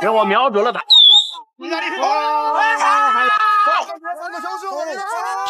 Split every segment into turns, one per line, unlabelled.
给我瞄准了打。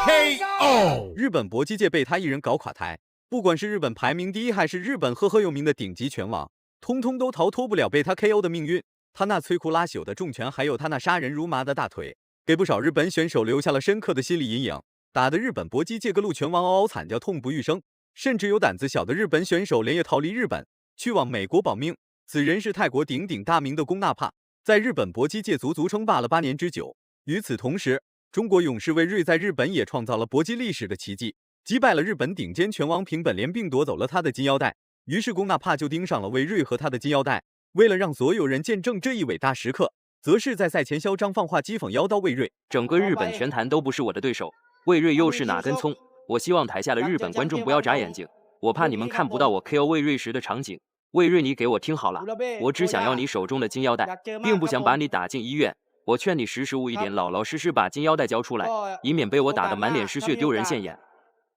KO！ 日本搏击界被他一人搞垮台，不管是日本排名第一，还是日本赫赫有名的顶级拳王，通通都逃脱不了被他 KO 的命运。他那摧枯拉朽的重拳，还有他那杀人如麻的大腿，给不少日本选手留下了深刻的心理阴影，打得日本搏击界各路拳王嗷嗷惨叫，痛不欲生。甚至有胆子小的日本选手连夜逃离日本，去往美国保命。此人是泰国鼎鼎大名的宫纳帕，在日本搏击界足足称霸了8年之久。与此同时，中国勇士魏睿在日本也创造了搏击历史的奇迹，击败了日本顶尖拳王平本莲，并夺走了他的金腰带。于是宫纳帕就盯上了魏睿和他的金腰带。为了让所有人见证这一伟大时刻，则是在赛前嚣张放话，讥讽妖刀魏睿。
整个日本拳坛都不是我的对手，魏睿又是哪根葱？我希望台下的日本观众不要眨眼睛，我怕你们看不到我 KO 魏睿时的场景。魏睿，你给我听好了，我只想要你手中的金腰带，并不想把你打进医院。我劝你识时务一点，老老实实把金腰带交出来，以免被我打得满脸是血，丢人现眼。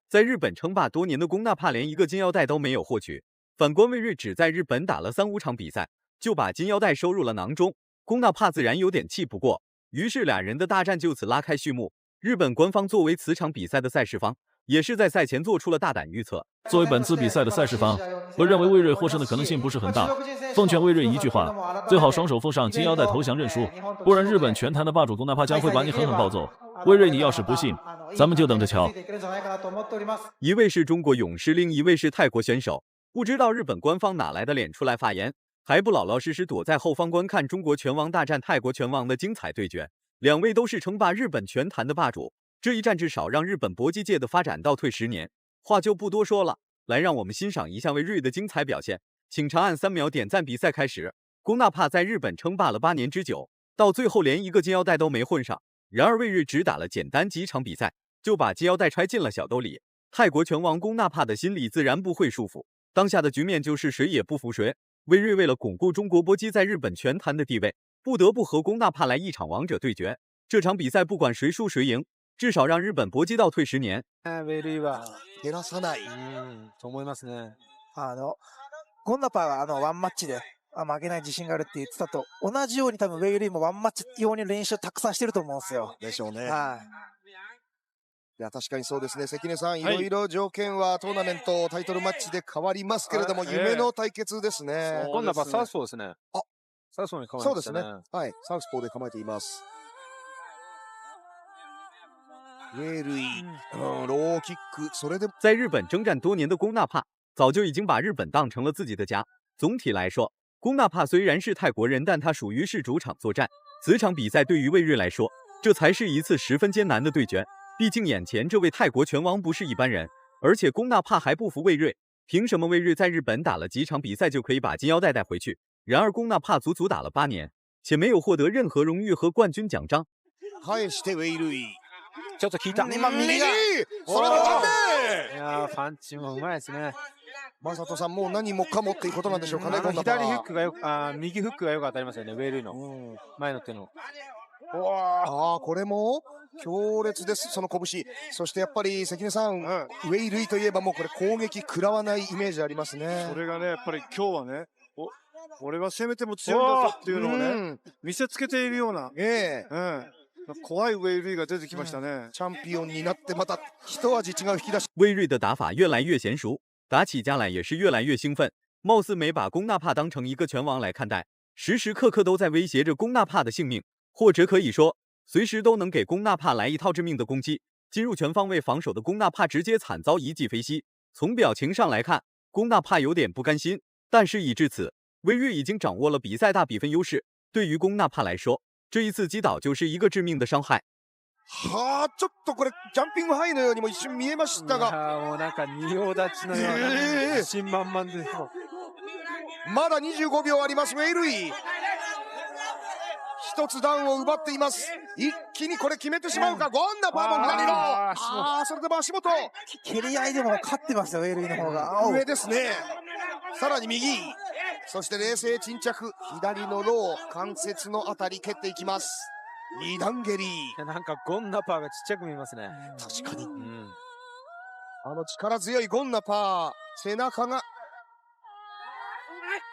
在日本称霸多年的宫纳帕连一个金腰带都没有获取，反观魏睿只在日本打了3-5场比赛，就把金腰带收入了囊中。宫纳帕自然有点气不过，于是俩人的大战就此拉开序幕。日本官方作为此场比赛的赛事方，也是在赛前做出了大胆预测。
作为本次比赛的赛事方，我认为魏睿获胜的可能性不是很大。奉劝魏睿一句话，最好双手奉上金腰带投降认输，不然日本拳坛的霸主宫纳帕将会把你狠狠暴揍。魏睿，你要是不信，咱们就等着瞧。
一位是中国勇士，另一位是泰国选手，不知道日本官方哪来的脸出来发言，还不老老实实躲在后方观看中国拳王大战泰国拳王的精彩对决。两位都是称霸日本拳坛的霸主，这一战至少让日本搏击界的发展倒退10年。话就不多说了，来让我们欣赏一下魏睿的精彩表现。请长按3秒点赞。比赛开始，宫纳帕在日本称霸了8年之久，到最后连一个金腰带都没混上。然而魏睿只打了简单几场比赛，就把金腰带揣进了小兜里。泰国拳王宫纳帕的心里自然不会束缚，当下的局面就是谁也不服谁。魏睿为了巩固中国搏击在日本拳坛的地位，不得不和宫纳帕来一场王者对决。这场比赛不管谁输谁赢，至少让日本搏击倒退10年。
魏塁は減らさない。と思いますね。ゴンナパがワンマッチで負けない自信があるって言ってたと同じように多分ウェイリーもワンマッチ用に練習たくさんしてると思うんですよ。
でしょうね。
はい。
いや確かにそうですね。関根さん、いろいろ条件はトーナメントタイトルマッチで変わりますけれども、夢の対決ですね。
ゴンナパサウスポーですね。
あ、
サウスポーに構え
そうですね。
てますね。
はい、サウスポーで構えています。ウェイルイ、ローキック，それで
在日本征战多年的宫纳帕，早就已经把日本当成了自己的家。总体来说，宫纳帕虽然是泰国人，但他属于是主场作战。此场比赛对于魏睿来说，这才是一次十分艰难的对决。毕竟眼前这位泰国拳王不是一般人，而且宫纳帕还不服魏睿。凭什么魏睿在日本打了几场比赛就可以把金腰带带回去？然而宫纳帕足足打了8年，且没有获得任何荣誉和冠军奖章。
返してウェイルイ。
ちょっと効いた。今右が。
それで飛んで。
いやパンチもうまいですね。
マサトさん、もう何もかもっていうことなんでしょうかね。
左フックが右フックがよく当たりますよね。ウェイルイの前の手の。
ああ、これも強烈です、その拳。そしてやっぱり関根さん、ウェイ・ルイといえばもうこれ攻撃食らわないイメージありますね。
それがね、やっぱり今日はね、俺は攻めても強いんだぞっていうのをね、見せつけているような、怖いウェイ・ルイが出てきましたね。
チャンピオンになってまた一味違う引き出し。
魏睿的打法越来越娴熟，打起架来也是越来越兴奋，貌似没把宫纳帕当成一个拳王来看待，时时刻刻都在威胁着宫纳帕的性命。或者可以说，随时都能给宫纳帕来一套致命的攻击。进入全方位防守的宫纳帕直接惨遭一记飞膝。从表情上来看，宫纳帕有点不甘心，但事已至此，魏睿已经掌握了比赛大比分优势。对于宫纳帕来说，这一次击倒就是一个致命的伤害。
はあ、ちょっとこれジャンピングハイのようにも一瞬見えましたが、
もうなんか仁王立ちのような自信満々で。
まだ25秒あります。ウェイ・ルイ。一つダウンを奪っています。一気にこれ決めてしまうか。ゴンナパーも左の。それでも足元。
蹴り合いでも勝ってますよ、ウェイルイの方が。
上ですね。さらに右。そして冷静沈着。左のロー、関節のあたり蹴っていきます。二段蹴り。
なんかゴンナパーがちっちゃく見えますね。
確かに。力強いゴンナパー。背中が。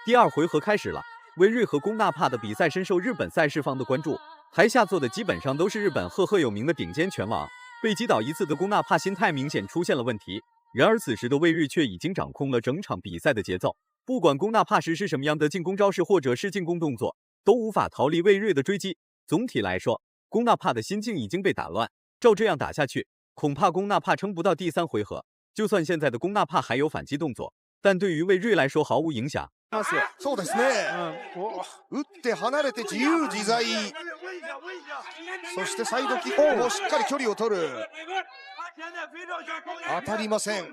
第2回合开始了。魏睿和龚纳帕的比赛深受日本赛事方的关注，台下坐的基本上都是日本赫赫有名的顶尖拳王。被击倒一次的龚纳帕心态明显出现了问题，然而此时的魏睿却已经掌控了整场比赛的节奏。不管龚纳帕实施什么样的进攻招式或者是进攻动作，都无法逃离魏睿的追击。总体来说，龚纳帕的心境已经被打乱，照这样打下去，恐怕龚纳帕撑不到第3回合。就算现在的龚纳帕还有反击动作，但对于魏睿来说毫无影响。
そうですね。打って離れて自由自在。そしてサイドキックもしっかり距離を取る。当たりません。い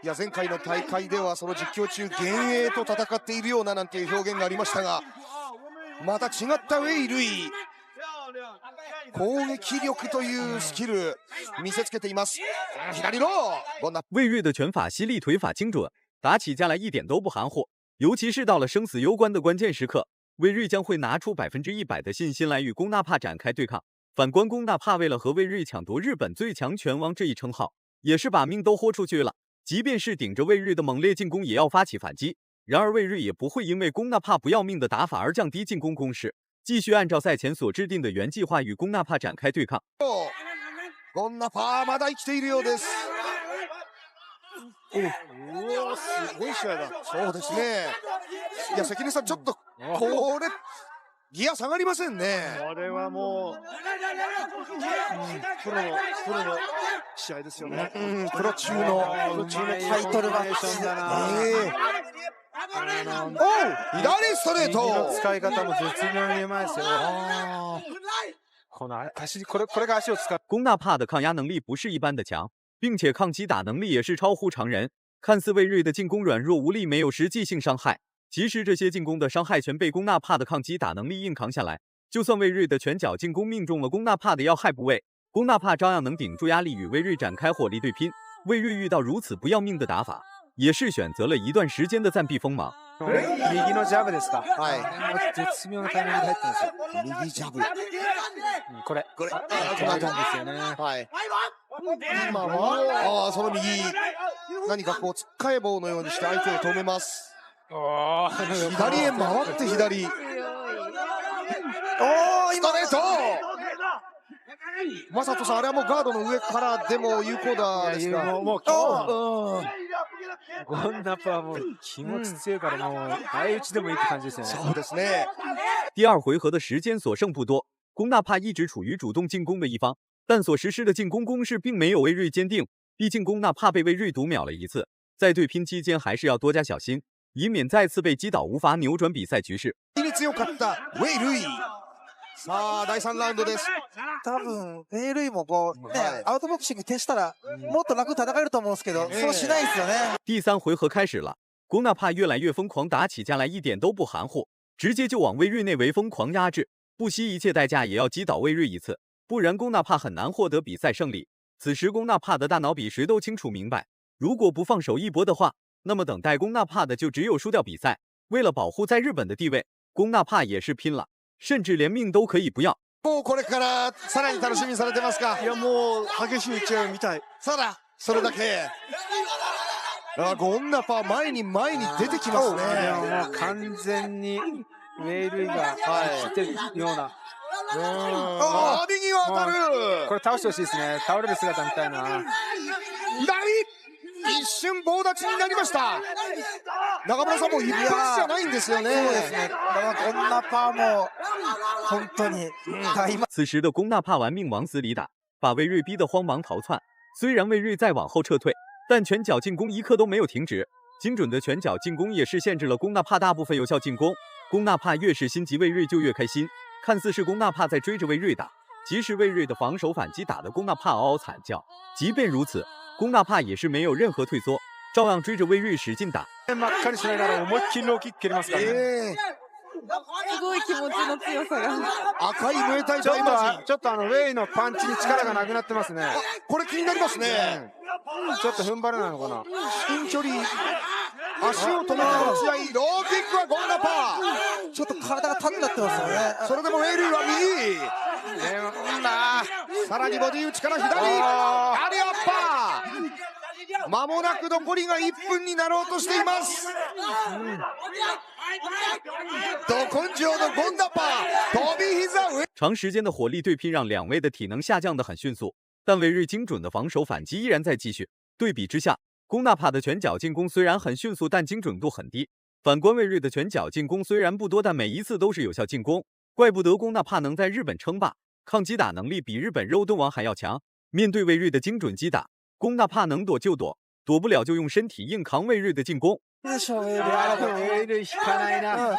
や前回の大会ではその実況中幻影と戦っているようななんていう表現がありましたが、また違ったウェイルイ。攻撃力というスキル見せつけています。左の
魏睿的拳法犀利，腿法精准，打起架来一点都不含糊。尤其是到了生死攸关的关键时刻，魏睿将会拿出100%的信心来与龚纳帕展开对抗。反观龚纳帕为了和魏睿抢夺日本最强拳王这一称号，也是把命都豁出去了。即便是顶着魏睿的猛烈进攻，也要发起反击。然而魏睿也不会因为龚纳帕不要命的打法而降低进攻攻势，继续按照赛前所制定的原计划与龚纳帕展開对抗。
龚纳帕まだ生きているようです。
おお、すごい試合だ。
そうですね。いや関根さんちょっとこれギア下がりませんね。
これはもう、プロの試合ですよね。
プロ中の
タイトルマッチだな。
左ストレート。
右の使い方も絶妙にうまいですよ。この足、これが足を使う。
龚纳帕的抗压能力不是一般的强，并且抗击打能力也是超乎常人。看似魏睿的进攻软弱无力，没有实际性伤害，其实这些进攻的伤害全被龚纳帕的抗击打能力硬扛下来。就算魏睿的拳脚进攻命中了龚纳帕的要害部位，龚纳帕照样能顶住压力与魏睿展开火力对拼。魏睿遇到如此不要命的打法，也是选择了一段时间的暂避锋芒。
右のジャブですか。
はい。
絶妙なタイミングで入ってるんですよ。
右ジャブ。
これ。
この
後なんですよね。
はい。今はその右何かこうつっかえ棒のようにして相手を止めます。左へ回って左。ストレート。マサトさんあれはもうガードの上からでも有効だですか。
ゴンナパはもう気持ち強いからもう相打ちでもいいって感じですよね。
そうですね。
第2回合的时间所剩不多，龚纳帕一直处于主动进攻的一方，但所实施的进攻攻势并没有魏睿坚定。毕竟龚纳帕被魏睿读秒了一次，在对拼期间还是要多加小心，以免再次被击倒，无法扭转比赛局势。
強かったウェイルイ。さあ第3ラウンドです。
多分ウェイルイもこうね、アウトボクシング徹したらもっと楽に戦えると思うんですけど、そうしないですよね。
第3回合开始了，龚纳帕越来越疯狂，打起架来一点都不含糊，直接就往魏睿内围疯狂压制，不惜一切代价也要击倒魏睿一次，不然龚纳帕很难获得比赛胜利。此时龚纳帕的大脑比谁都清楚明白，如果不放手一搏的话，那么等待龚纳帕的就只有输掉比赛。为了保护在日本的地位，龚纳帕也是拼了，甚至连命都可以不要。
もうこれからさらに楽しみにされてますか。
いやもう激しい打ち合いを見たい。
さらそれだけ。ゴンナパ前に出てきますね。
もう完全にウェイルイが来てるような。
右は当たる。
これ倒してほしいですね。倒れる姿みたいな。
左一瞬棒立ちになりました。中村さんも一発じゃないんですよね。
そうですね。ゴンナパも本当に
此时的龚纳帕玩命往死里打，把魏睿逼得慌忙逃窜。虽然魏睿在往后撤退，但拳脚进攻一刻都没有停止。精准的拳脚进攻也是限制了龚纳帕大部分有效进攻。龚纳帕越是心急，魏睿就越开心。看似是龚纳帕在追着魏睿打，其实魏睿的防守反击打得龚纳帕嗷嗷惨叫。即便如此，龚纳帕也是没有任何退缩，照样追着魏睿使劲打。
真っ赤にしながら思いっきりローキック蹴りますからね。
すごい気持ちの強さが。
赤いムエタイ大魔神。
ちょっとウェイのパンチに力がなくなってますね。
これ気になりますね。
ちょっと踏ん張れないのかな。
近距離足を止めた打ち合い。ローキックはゴンナパ。
ちょっと体が縦になってますよね。
それでもウェイルイは右。さらにボディ打ちから左。アリアッパー。間もなく残りが1分になろうとしています。ど根性のゴンダパー飛び膝。
长时间的火力对拼让两位的体能下降得很迅速，但魏睿精准的防守反击依然在继续。对比之下，龚纳帕的拳脚进攻虽然很迅速，但精准度很低。反观魏睿的拳脚进攻虽然不多，但每一次都是有效进攻，怪不得龚纳帕能在日本称霸，抗击打能力比日本肉盾王还要强。面对魏睿的精准击打，龚纳帕能躲就躲，躲不了就用身体硬扛魏睿的进攻。
ウェイル引かないな。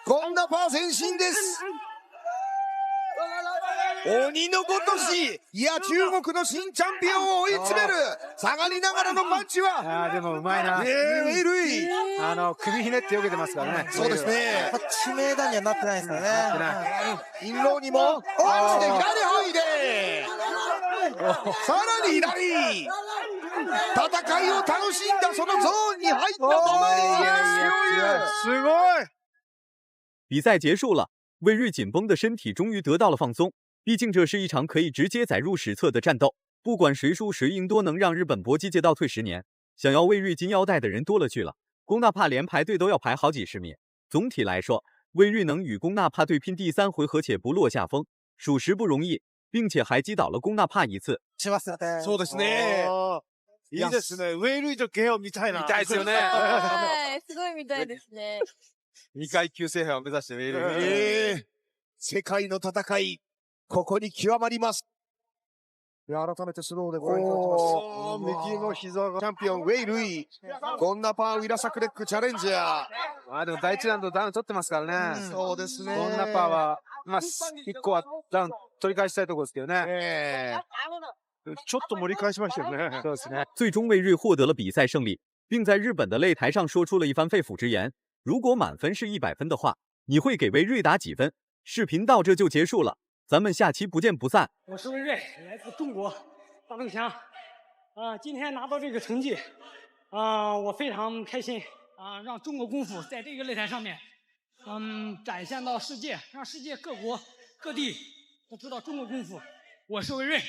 ゴンダパー前進です。鬼のごとし、いや中国の新チャンピオンを追い詰める下がりながらのパンチは。
でもうまいな。
ウェイルイ。
首ひねって避けてますからね。
そうですね。
致命打にはなってないですからね。
インローにもパンチで左入れ。さらに左。戦いを楽しんだそのゾーンに入ったままに。
すごい。
比赛结束了，魏睿紧绷的身体终于得到了放松。毕竟这是一场可以直接载入史册的战斗，不管谁输谁赢，都能让日本搏击界倒退10年。想要魏睿金腰带的人多了去了，龚纳帕连排队都要排好几十名。总体来说，魏睿能与龚纳帕对拼第3回合且不落下风，属实不容易，并且还击倒了龚纳帕一次。
そうですね。
いいですね。ウェイルイとゲオ見たいな。
見たいですよね。
はい、すごい見たいですね。
2階級制覇を目指してウェイルイ。
世界の戦い、ここに極まります。
改めてスローでご覧いただきます。
右の膝がチャンピオンウェイルイ、ゴンナパーウィラサクレックチャレンジャー。
でも第1ラウンドダウン取ってますからね。
そうですね。
ゴンナパーは、1個はダウン取り返したいところですけどね。
ちょっと盛り返しましたよね。
そうですね。
最终魏睿获得了比赛胜利，并在日本的擂台上说出了一番肺腑之言。如果满分是100分的话，你会给魏睿打几分？视频到这就结束了，咱们下期不见不散。
我是魏睿，来自中国大正强。今天拿到这个成绩，我非常开心让中国功夫在这个擂台上面，展现到世界，让世界各国各地都知道中国功夫。我是魏睿。